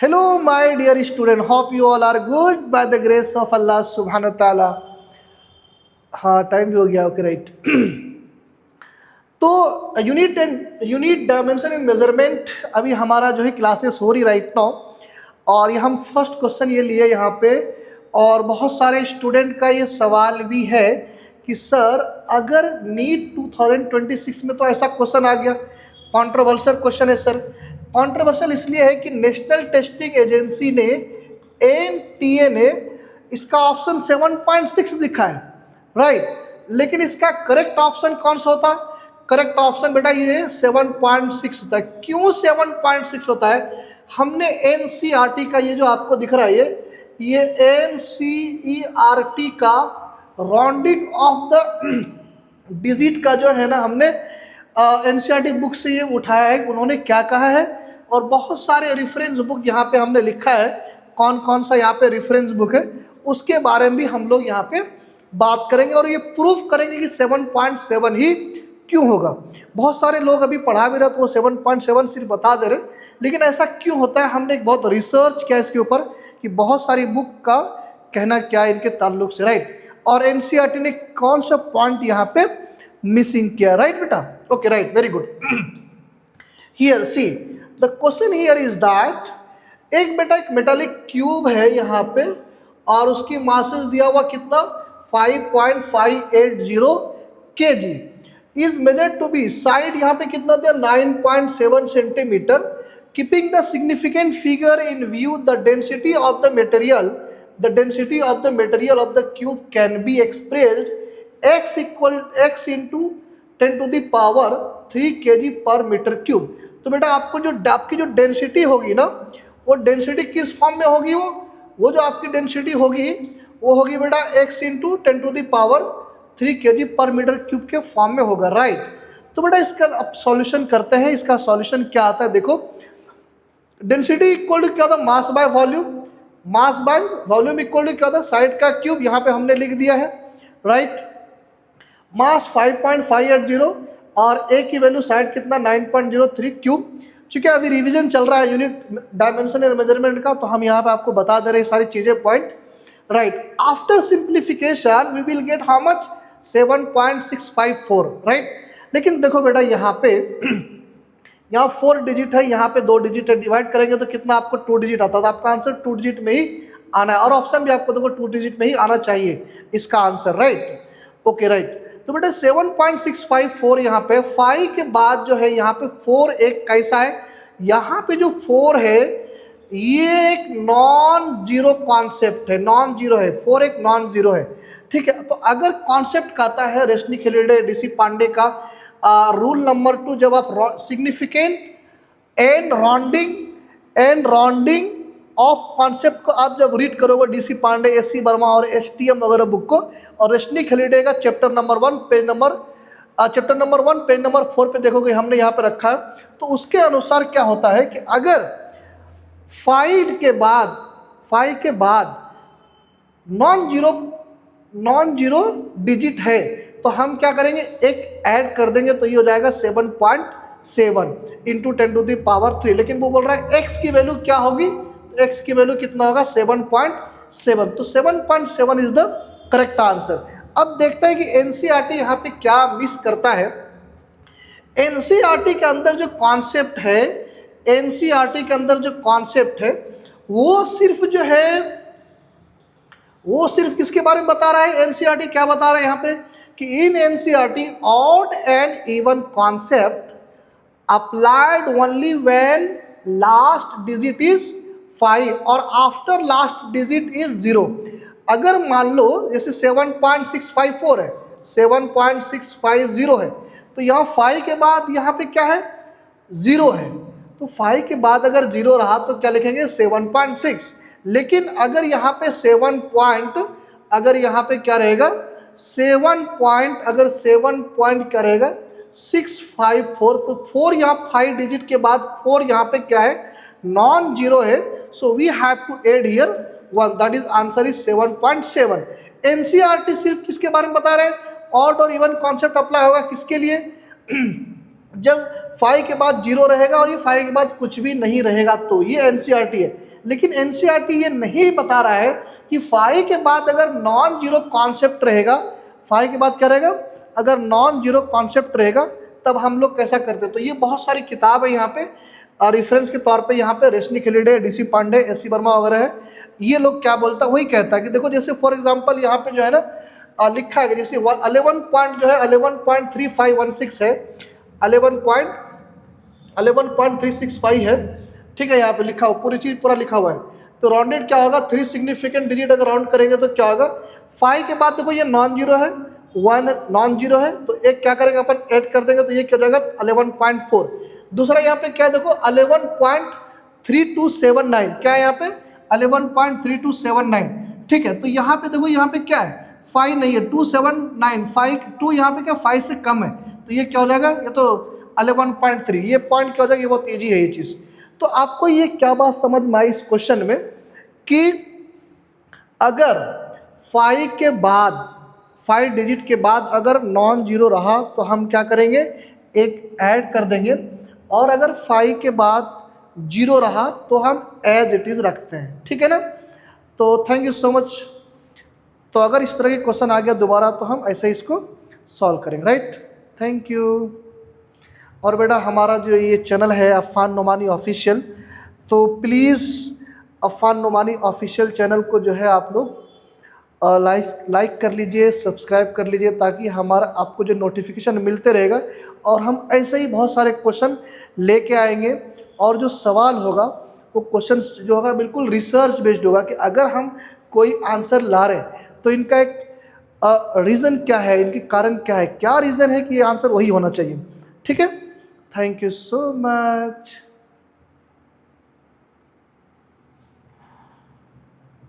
Hello, my dear student. Hope you all are good by the grace of Allah Subhanahu wa Taala. हाँ time भी हो गया okay right तो unit dimension and measurement अभी हमारा जो है क्लासेस हो रही राइट नाउ और ये हम फर्स्ट क्वेश्चन ये लिए यहाँ पे और बहुत सारे स्टूडेंट का ये सवाल भी है कि सर अगर नीट 2026 में तो ऐसा क्वेश्चन आ गया कॉन्ट्रोवर्शियल क्वेश्चन है सर। कॉन्ट्रोवर्शियल इसलिए है कि नेशनल टेस्टिंग एजेंसी ने एनटीए ने इसका ऑप्शन 7.6 दिखा है राइट लेकिन इसका करेक्ट ऑप्शन कौन सा होता है? करेक्ट ऑप्शन बेटा ये 7.6 होता है। क्यों 7.6 होता है? हमने एनसीईआरटी का ये जो आपको दिख रहा है ये एनसीईआरटी का राउंडिंग ऑफ द डिजिट का जो है ना हमने एनसीईआरटी बुक से ये उठाया है। उन्होंने क्या कहा है और बहुत सारे रेफरेंस बुक यहाँ पे हमने लिखा है कौन कौन सा यहाँ पे रेफरेंस बुक है उसके बारे में भी हम लोग यहाँ पे बात करेंगे और ये प्रूफ करेंगे कि 7.7 ही क्यों होगा। बहुत सारे लोग अभी पढ़ा भी रहे तो वो 7.7 सिर्फ बता दे रहे लेकिन ऐसा क्यों होता है हमने एक बहुत रिसर्च किया इसके ऊपर कि बहुत सारी बुक का कहना क्या है इनके ताल्लुक से राइट और एनसीईआरटी ने कौन सा पॉइंट यहाँ पे मिसिंग किया राइट बेटा okay right very good. Here see the question here is that एक बेटा एक मेटालिक क्यूब है यहाँ पे और उसकी मासेस दिया हुआ कितना 5.580 kg is measured to be side यहाँ पे कितना दिया 9.7 centimetre keeping the significant figure in view the density of the material of the cube can be expressed x into 10 to the power 3 kg per meter cube। तो बेटा आपकी जो density होगी ना वो डेंसिटी किस फॉर्म में होगी वो जो आपकी डेंसिटी होगी वो होगी बेटा x into 10 to the power 3 kg पर मीटर क्यूब के फॉर्म में होगा राइट। तो बेटा इसका अब सॉल्यूशन करते हैं। इसका सॉल्यूशन क्या आता है देखो डेंसिटी इक्वल टू क्या होता है mass by volume equal to क्या होता है साइड का क्यूब यहाँ पे हमने लिख दिया है राइट मास 5.580 और ए की वैल्यू साइड कितना 9.03 क्यूब। चूंकि अभी रिवीजन चल रहा है यूनिट डायमेंशन एंड मेजरमेंट का तो हम यहाँ पे आपको बता दे रहे हैं सारी चीजें point right. After simplification we will get how much 7.654 right. लेकिन देखो बेटा यहाँ पे यहाँ 4 डिजिट है यहाँ पे 2 डिजिट है डिवाइड करेंगे तो कितना आपको 2 डिजिट आता है तो आपका आंसर 2 डिजिट में ही आना है और ऑप्शन भी आपको देखो 2 डिजिट में ही आना चाहिए इसका आंसर राइट ओके राइट। तो बेटा 7.654 यहाँ पे 5 के बाद जो है यहाँ पे 4 एक कैसा है यहाँ पे जो 4 है ये एक नॉन जीरो कॉन्सेप्ट है 4 एक नॉन जीरो है ठीक है। तो अगर कॉन्सेप्ट कहता है रेशनी खेलेडे डीसी पांडे का रूल नंबर 2 जब आप significant and rounding off concept को आप जब रीड करोगे डीसी पांडे एससी वर्मा और एसटीएम वगैरह बुक को और रेशनी खेलेडे का चैप्टर नंबर 1 पेज नंबर 4 पे देखोगे हमने यहाँ पे रखा है। तो उसके अनुसार क्या होता है कि अगर 5 के बाद नॉन जीरो डिजिट है तो हम क्या करेंगे एक ऐड कर देंगे तो ये हो जाएगा 7.7 इंटू 10 to the power 3। लेकिन वो बोल रहा है x की वैल्यू क्या होगी x की वैल्यू कितना होगा 7.7 तो 7.7 इज द करेक्ट आंसर। अब देखते हैं कि एनसीईआरटी यहाँ पे क्या मिस करता है। एनसीईआरटी के अंदर जो कॉन्सेप्ट है वो सिर्फ किसके बारे में बता रहा है एनसीईआरटी क्या बता रहा है यहाँ पे कि in NCERT odd and even concept applied only when last digit is 5 और आफ्टर लास्ट डिजिट इज 0। अगर मान लो जैसे 7.654 है 7.650 है तो यहाँ 5 के बाद यहाँ पे क्या है 0 है तो 5 के बाद अगर 0 रहा तो क्या लिखेंगे 7.6। लेकिन अगर यहाँ पे अगर यहाँ पे क्या रहेगा 7 क्या रहेगा 654 तो 4 यहाँ 5 डिजिट के बाद 4 यहाँ पे क्या है नॉन जीरो है so we have to add here 1 that is answer is 7.7। NCERT सिर्फ किसके बारे में बता रहे हैं ऑड और इवन कॉन्सेप्ट अप्लाई होगा किसके लिए जब 5 के बाद 0 रहेगा और ये 5 के बाद कुछ भी नहीं रहेगा तो ये एनसीईआरटी है। लेकिन एनसीईआरटी ये नहीं बता रहा है कि फाई के बाद अगर नॉन जीरो कॉन्सेप्ट रहेगा, फाई के बाद क्या रहेगा, अगर नॉन जीरो कॉन्सेप्ट रहेगा तब हम लोग कैसा करते। तो ये बहुत सारी किताब है यहाँ पे रेफरेंस के तौर पे, यहाँ पे रेशनी खिलिडे, डीसी पांडे, एससी वर्मा वगैरह है। ये लोग क्या बोलता है, वही कहता है कि देखो जैसे फॉर एग्जांपल यहाँ पे जो है ना लिखा है जैसे 11 पॉइंट जो है 11.3516 है, 11.365 है, ठीक है, यहाँ पे लिखा हुआ पूरी चीज़ पूरा लिखा हुआ है। तो राउंडेड क्या होगा, 3 सिग्निफिकेंट डिजिट अगर राउंड करेंगे तो क्या होगा, 5 के बाद देखो ये नॉन जीरो है, 1 नॉन जीरो है, तो एक क्या करेंगे अपन ऐड कर देंगे तो ये क्या हो जाएगा 11.4। दूसरा यहाँ पे क्या देखो 11.3279, क्या है यहाँ पे 11.3279, ठीक है। तो यहाँ पे देखो यहाँ पे क्या है 5 नहीं है, 279, 2 यहाँ पे क्या 5 से कम है, तो ये क्या हो जाएगा, ये तो 11.3, ये पॉइंट क्या हो जाएगा, ये बहुत ईजी है ये चीज़। तो आपको ये क्या बात समझ में आई इस क्वेश्चन में कि अगर 5 के बाद 5 डिजिट के बाद अगर नॉन जीरो रहा तो हम क्या करेंगे, एक ऐड कर देंगे, और अगर 5 के बाद जीरो रहा तो हम एज इट इज़ रखते हैं, ठीक है ना। तो थैंक यू सो मच। तो अगर इस तरह के क्वेश्चन आ गया दोबारा तो हम ऐसे इसको सॉल्व करेंगे, राइट। Thank you. और बेटा हमारा जो ये चैनल है अफ़ान नोमानी ऑफिशियल, तो please Afan Nomani official channel को जो है आप लोग लाइक कर लीजिए, सब्सक्राइब कर लीजिए, ताकि हमारा आपको जो नोटिफिकेशन मिलते रहेगा और हम ऐसे ही बहुत सारे क्वेश्चन लेके आएंगे। और जो सवाल होगा वो क्वेश्चन जो होगा बिल्कुल रिसर्च बेस्ड होगा कि अगर हम कोई आंसर ला रहे तो इनका एक रीज़न क्या है, इनके कारण क्या है, क्या रीज़न है कि ये आंसर वही होना चाहिए, ठीक है। Thank you so much.